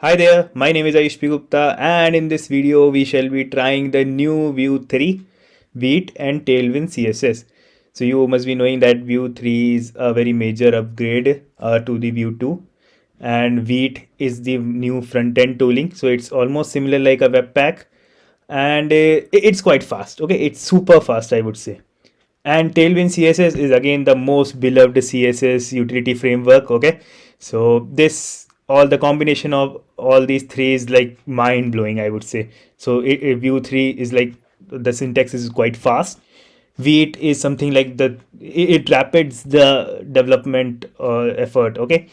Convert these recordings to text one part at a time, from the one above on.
Hi there, my name is Ayush P. Gupta, and in this video we shall be trying the new Vue3, Vite and Tailwind CSS. So you must be knowing that Vue3 is a very major upgrade to the Vue2, and Vite is the new front-end tooling. So it's almost similar like a Webpack, and it's quite fast. Okay, it's super fast, I would say. And Tailwind CSS is again the most beloved CSS utility framework. Okay, so this all the combination of all these three is like mind blowing, I would say. So Vue3 is like the syntax is quite fast. Vite is something like it rapids the development effort. Okay,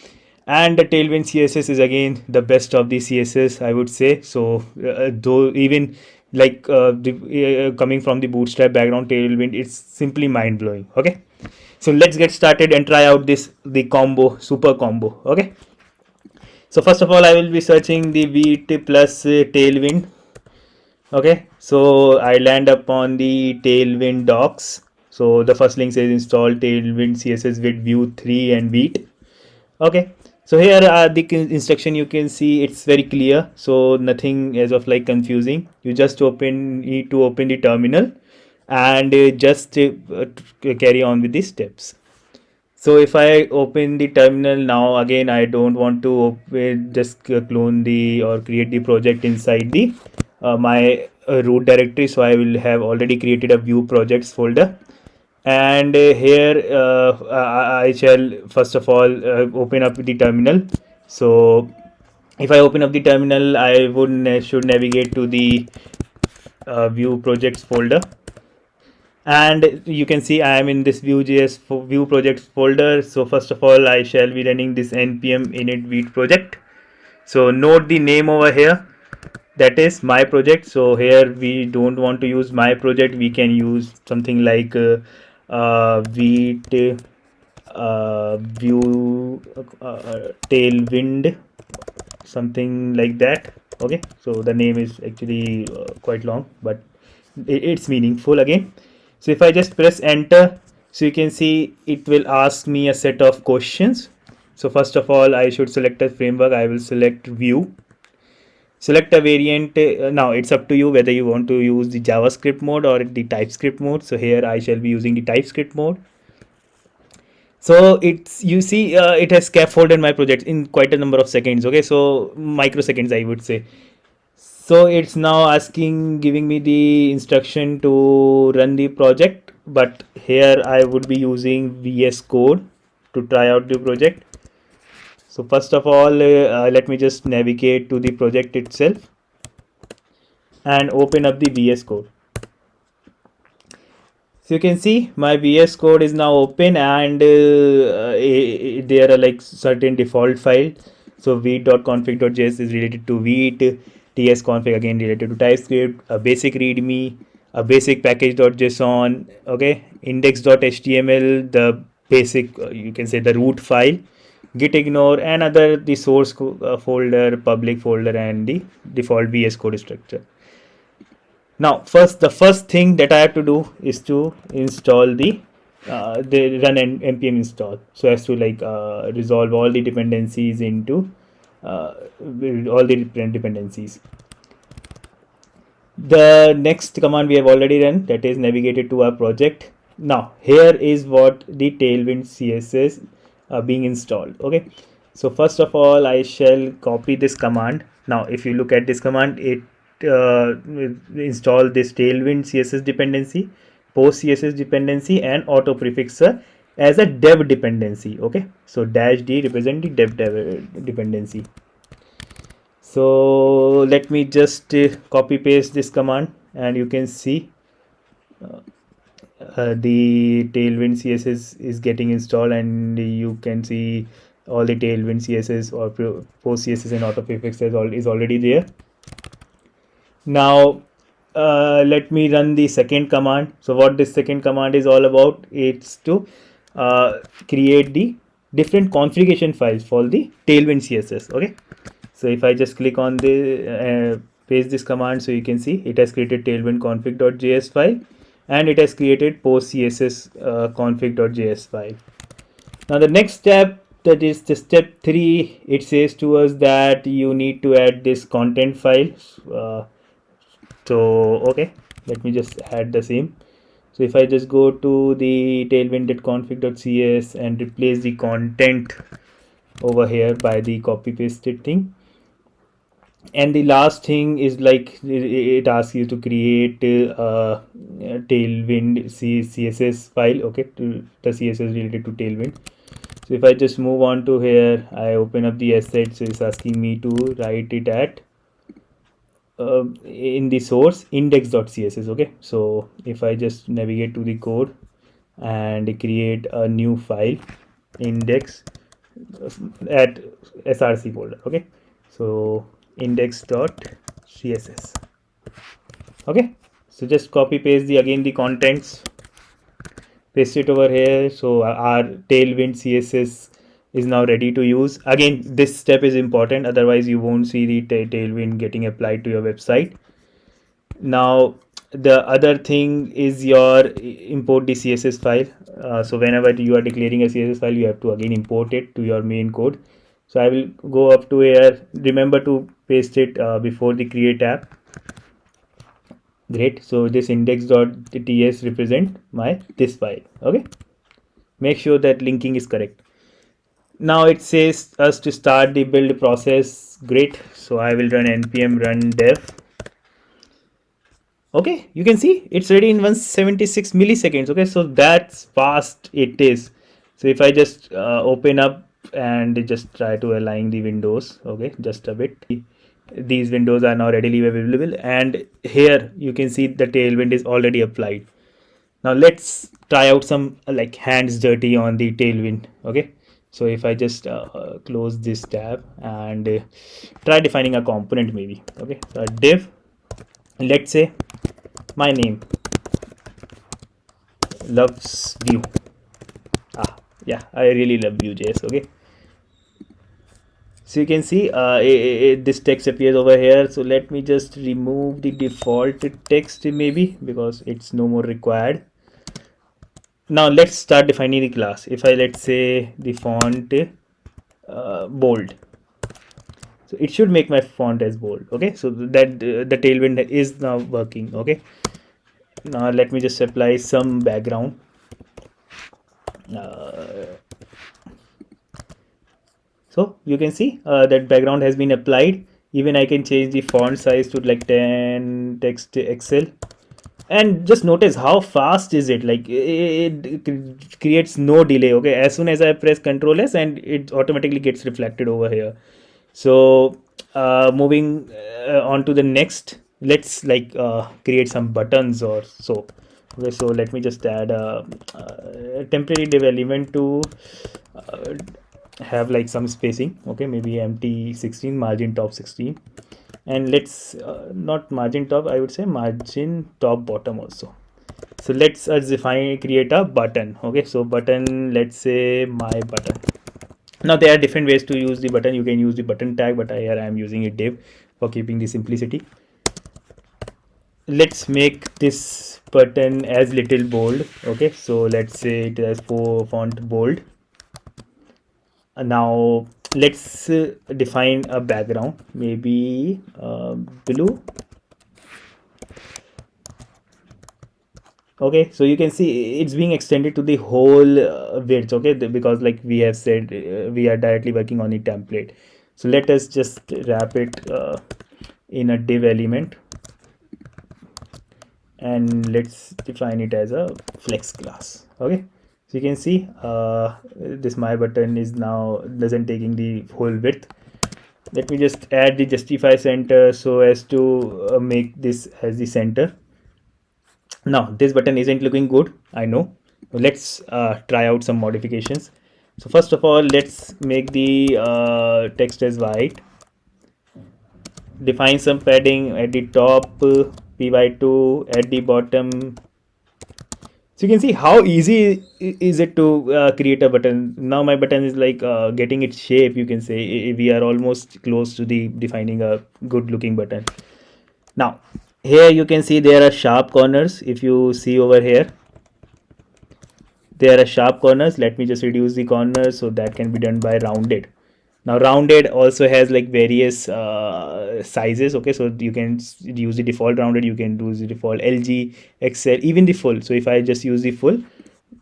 and the Tailwind CSS is again the best of the CSS, I would say. So though even coming from the bootstrap background, Tailwind, it's simply mind blowing. Okay, so let's get started and try out the combo, super combo. Okay, so first of all I will be searching the Vite plus Tailwind. Okay, so I land upon the Tailwind docs. So the first link says install Tailwind CSS with Vue3 and Vite. Okay, so here are the instruction. You can see it's very clear, so nothing as of like confusing. You just need to open the terminal and just carry on with the steps. So if I open the terminal now, again I don't want to just clone the or create the project inside the my root directory. So I will have already created a Vue projects folder, and here I shall first of all open up the terminal. So if I open up the terminal, I would should navigate to the Vue projects folder, and you can see I am in this VueJs Vue projects folder. So first of all I shall be running this npm init Vite project. So note the name over here, that is my project. So here we don't want to use my project, we can use something like Vite Vue Tailwind, something like that. Okay, so the name is actually quite long, but it's meaningful again. So if I just press enter, so you can see it will ask me a set of questions. So first of all I should select a framework. I will select Vue. Select a variant. Now it's up to you whether you want to use the JavaScript mode or the TypeScript mode. So here I shall be using the TypeScript mode. So it's, you see, it has scaffolded my project in quite a number of seconds. Okay, so microseconds I would say. So it's now asking, giving me the instruction to run the project, but here I would be using VS Code to try out the project. So first of all let me just navigate to the project itself and open up the VS Code. So you can see my VS Code is now open, and there are like certain default files. So vite.config.js is related to Vite, tsconfig again related to TypeScript, a basic readme, a basic package.json, okay, index.html, the basic you can say the root file, git ignore, and other the source folder, public folder, and the default VS Code structure. Now the first thing that I have to do is to install the run npm install, so as to like resolve all the dependencies into all the different dependencies. The next command we have already run, that is navigated to our project. Now here is what the Tailwind CSS being installed. Okay, so first of all I shall copy this command. Now if you look at this command, it install this Tailwind CSS dependency, post CSS dependency, and auto prefixer as a dev dependency. Okay, so -d represent the dev dependency. So let me just copy paste this command, and you can see the Tailwind CSS is getting installed, and you can see all the Tailwind CSS or post CSS and auto prefix is already there. Now let me run the second command. So what this second command is all about, it's to create the different configuration files for the Tailwind CSS. Okay, so if I just click on the paste this command, so you can see it has created Tailwind config.js file, and it has created post css config.js file. Now the next step that is the step 3. It says to us that you need to add this content file. So okay, let me just add the same. So if I just go to the tailwind.config.cs and replace the content over here by the copy pasted thing, and the last thing is like it asks you to create a tailwind css file, okay, to the css related to tailwind. So if I just move on to here, I open up the asset, so it's asking me to write it at in the source index.css. okay, so if I just navigate to the code and create a new file index at src folder, okay, so index.css. okay, so just copy paste the again the contents, paste it over here. So our tailwind css is now ready to use. Again, this step is important, otherwise you won't see the tailwind getting applied to your website. Now the other thing is your import the css file. So whenever you are declaring a css file, you have to again import it to your main code. So I will go up to here, remember to paste it before the create tab. Great, so this index.ts represent my this file. okay, make sure that linking is correct. Now it says us to start the build process. Great, so I will run npm run dev. okay, you can see it's ready in 176 milliseconds. okay, so that's fast it is. So if I just open up and just try to align the windows, okay, just a bit, these windows are now readily available, and here you can see the tailwind is already applied. Now let's try out some like hands dirty on the tailwind. okay, so if I just close this tab and try defining a component maybe. okay, so a div, let's say my name loves Vue. Yeah, I really love VueJs. okay, so you can see this text appears over here. So let me just remove the default text maybe, because it's no more required. Now let's start defining the class. If I let's say the font bold, so it should make my font as bold. okay, so that the tailwind is now working. okay, now let me just apply some background. So you can see that background has been applied. Even I can change the font size to like 10 text excel, and just notice how fast is it. Like it creates no delay. okay, as soon as I press Ctrl S, and it automatically gets reflected over here. So moving on to the next, let's like create some buttons or so. okay, so let me just add a temporary div element to have like some spacing. okay, maybe empty 16, margin top 16, and let's not margin top, I would say margin top bottom also. So let's create a button. okay, so button, let's say my button. Now there are different ways to use the button. You can use the button tag, but here I am using a div for keeping the simplicity. Let's make this button as little bold. okay, so let's say it has font bold. Now let's define a background, maybe blue. okay, so you can see it's being extended to the whole width. okay, because like we have said, we are directly working on the template. So let us just wrap it in a div element, and let's define it as a flex class. okay, so you can see this my button is now doesn't taking the whole width. Let me just add the justify center so as to make this as the center. Now this button isn't looking good, I know. Let's try out some modifications. So first of all, let's make the text as white. Define some padding at the top, py2 at the bottom. So you can see how easy is it to create a button. Now my button is like getting its shape. You can say we are almost close to the defining a good looking button. Now here you can see there are sharp corners. If you see over here, there are sharp corners. Let me just reduce the corners, so that can be done by rounded. Now rounded also has like various sizes. Okay, so you can use the default rounded, you can use the default LG, XL, even the full. So if I just use the full,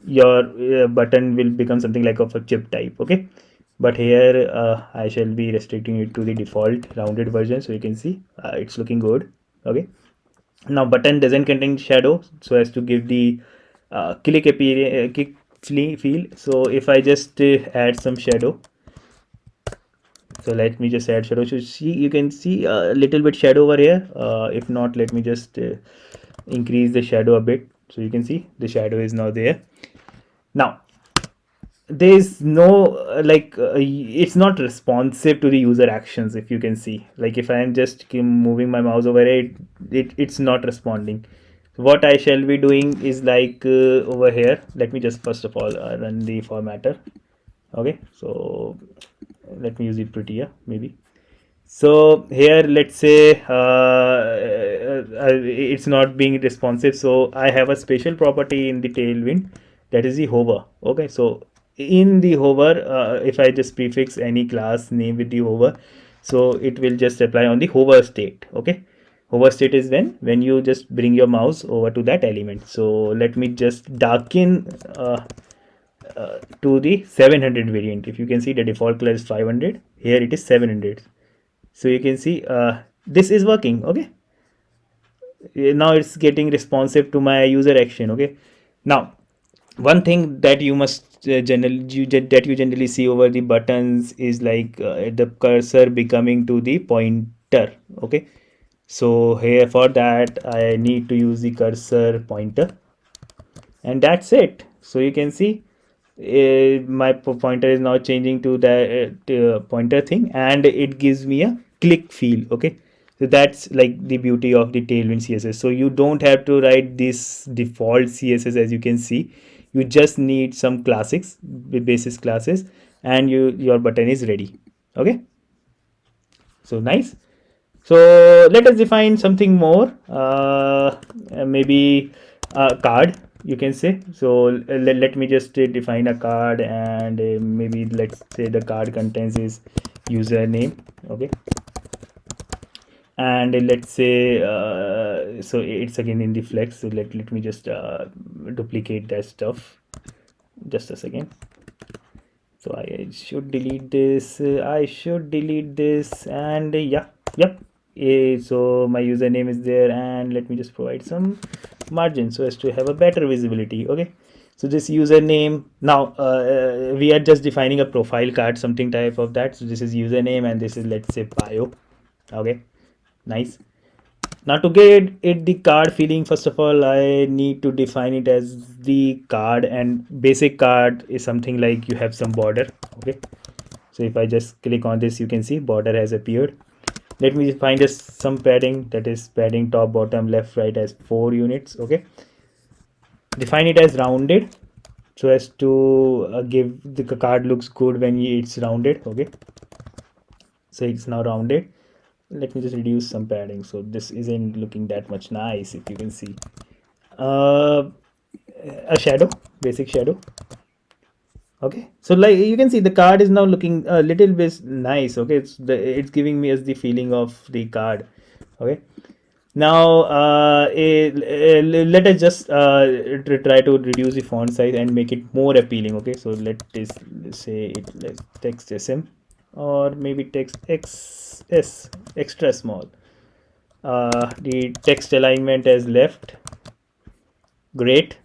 your button will become something like of a chip type. Okay, but here I shall be restricting it to the default rounded version, so you can see it's looking good. Okay, now button doesn't contain shadow, so as to give the click feel. So if I just add some shadow, so let me just add shadow. So see, you can see a little bit shadow over here. If not, let me just increase the shadow a bit, so you can see the shadow is now there. Now there is no it's not responsive to the user actions. If you can see, like if I am just moving my mouse over it's not responding. What I shall be doing is like over here, let me just first of all run the formatter. Okay, so let me use it prettier maybe. So here let's say it's not being responsive, so I have a special property in the Tailwind, that is the hover. Okay, so in the hover, if I just prefix any class name with the hover, so it will just apply on the hover state. Okay, hover state is when you just bring your mouse over to that element. So let me just darken to the 700 variant. If you can see, the default color is 500, here it is 700. So you can see this is working. Okay, now it's getting responsive to my user action. Okay, now one thing that you must that you generally see over the buttons is like the cursor becoming to the pointer. Okay, so here for that I need to use the cursor pointer, and that's it. So you can see my pointer is now changing to the pointer thing, and it gives me a click feel. Okay, so that's like the beauty of the Tailwind CSS. So you don't have to write this default CSS. As you can see, you just need some classics, basis classes, and your button is ready. Okay, so nice. So let us define something more, maybe a card, you can say. So let me just define a card, and maybe let's say the card contains is username. Okay, and let's say so it's again in the flex. So let me just duplicate that stuff. Just a second. So I should delete this. I should delete this, and yeah, yep. So my username is there, and let me just provide some margin so as to have a better visibility. Okay, so this username, now we are just defining a profile card, something type of that. So this is username, and this is, let's say, bio. Okay, nice. Now to get it the card feeling, first of all I need to define it as the card, and basic card is something like you have some border. Okay, so if I just click on this, you can see border has appeared. Let me find some padding, that is padding top, bottom, left, right as 4 units. Okay, define it as rounded so as to give the card looks good when it's rounded. Okay, so it's now rounded. Let me just reduce some padding, so this isn't looking that much nice. If you can see a shadow, basic shadow. Okay, so like you can see the card is now looking a little bit nice. Okay, it's giving me as the feeling of the card. Okay, now let us just try to reduce the font size and make it more appealing. Okay, so let's say it like text SM, or maybe text XS, extra small. The text alignment as left. Great.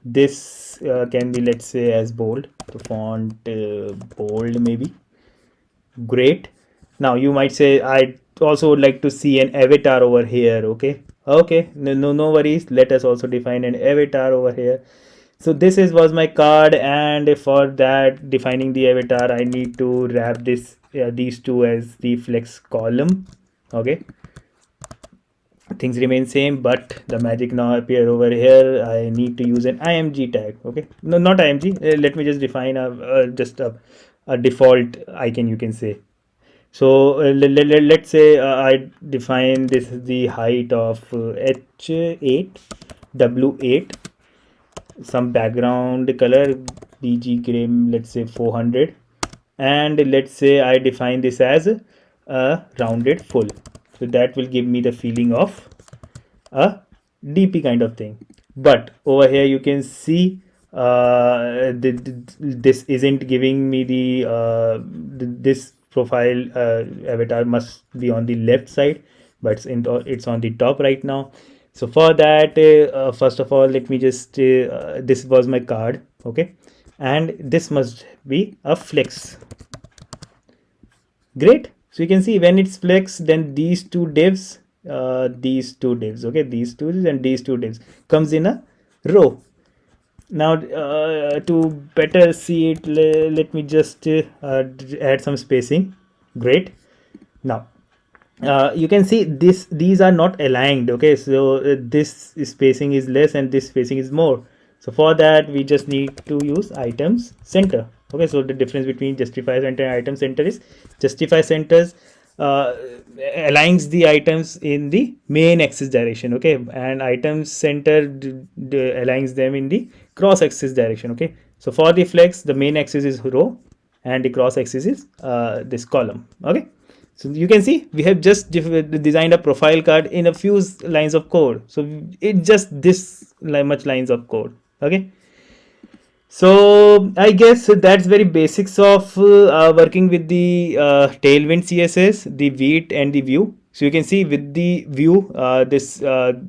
This can be, let's say, as bold, the font bold maybe. Great. Now you might say I also would like to see an avatar over here. Okay, no worries, let us also define an avatar over here. So this was my card, and for that defining the avatar I need to wrap these two as the flex column. Okay, things remain same, but the magic now appear over here. I need to use an img tag. Okay, no, not img. Let me just define just a default icon, you can say. So let's say I define this is the height of h8 w8. some background color, bg gray, let's say 400, and let's say I define this as a rounded full, so that will give me the feeling of a DP kind of thing. But over here you can see this isn't giving me this profile avatar must be on the left side, but it's on the top right now. So for that, first of all, let me just this was my card, okay, and this must be a flex. Great. So you can see when it's flex, then these two divs, okay, these two and these two divs comes in a row. Now to better see it, let me just add some spacing. Great. Now you can see these are not aligned, okay, so this spacing is less and this spacing is more. So for that we just need to use items center. Okay, so the difference between justify center and item center is justify centers aligns the items in the main axis direction, okay, and items center aligns them in the cross axis direction. Okay, so for the flex, the main axis is row and the cross axis is this column. Okay, so you can see we have just designed a profile card in a few lines of code. So it's just this much lines of code. Okay, so I guess that's very basics of working with the Tailwind CSS, the Vite and the Vue. So you can see with the Vue,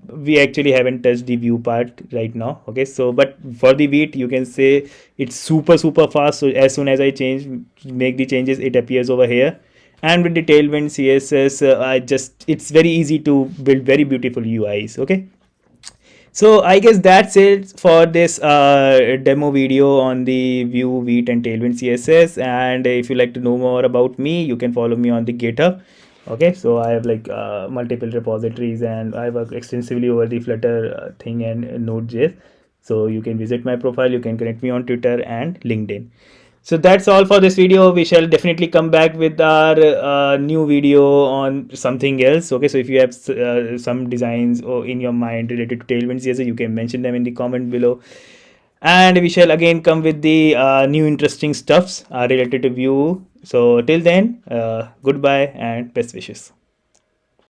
we actually haven't touched the Vue part right now. Okay, so but for the Vite, you can say it's super fast. So as soon as I make the changes, it appears over here. And with the Tailwind CSS, it's very easy to build very beautiful UIs. Okay. So I guess that's it for this demo video on the Vue, Vite and Tailwind CSS. And if you like to know more about me, you can follow me on the GitHub. Okay, so I have like multiple repositories and I work extensively over the Flutter thing and Node.js. So you can visit my profile, you can connect me on Twitter and LinkedIn. So that's all for this video. We shall definitely come back with our new video on something else. Okay, so if you have some designs or in your mind related to Tailwind CSS, you can mention them in the comment below. And we shall again come with the new interesting stuffs related to Vue. So till then, goodbye and best wishes.